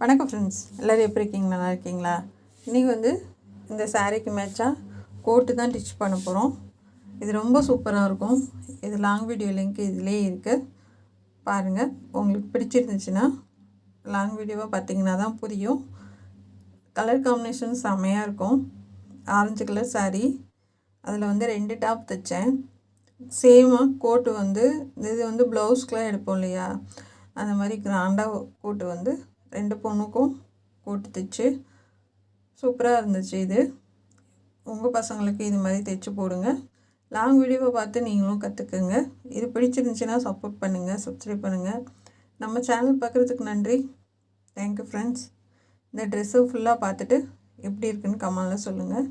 வணக்கம் ஃப்ரெண்ட்ஸ், எல்லோரும் எப்படி இருக்கீங்க? நல்லா இருக்கீங்களா? இன்றைக்கி வந்து இந்த சாரீக்கு மேட்சாக கோட்டு தான் ஸ்டிச் பண்ண போகிறோம். இது ரொம்ப சூப்பராக இருக்கும். இது லாங் வீடியோ லிங்க் இதிலே இருக்குது, பாருங்கள். உங்களுக்கு பிடிச்சிருந்துச்சுன்னா லாங் வீடியோவாக பார்த்தீங்கன்னா தான் புரியும். கலர் காம்பினேஷன் செம்மையாக இருக்கும். ஆரஞ்சு கலர் சாரீ, அதில் வந்து 2 டாப் தைச்சேன். சேமாக கோட்டு வந்து இது வந்து ப்ளவுஸ்க்கெலாம் எடுப்போம் இல்லையா, அந்த மாதிரி கிராண்டாக கோட்டு வந்து 2 பொண்ணுக்கும் கோட்டு தைச்சு சூப்பராக இருந்துச்சு. இது உங்கள் பசங்களுக்கு இது மாதிரி தைச்சு போடுங்க. லாங் வீடியோவை பார்த்து நீங்களும் கற்றுக்குங்க. இது பிடிச்சிருந்துச்சுன்னா சப்போர்ட் பண்ணுங்கள், சப்ஸ்கிரைப் பண்ணுங்கள். நம்ம சேனல் பார்க்குறதுக்கு நன்றி. Thank you friends. இந்த ட்ரெஸ்ஸு ஃபுல்லாக பார்த்துட்டு எப்படி இருக்குன்னு கமெண்டில் சொல்லுங்கள்.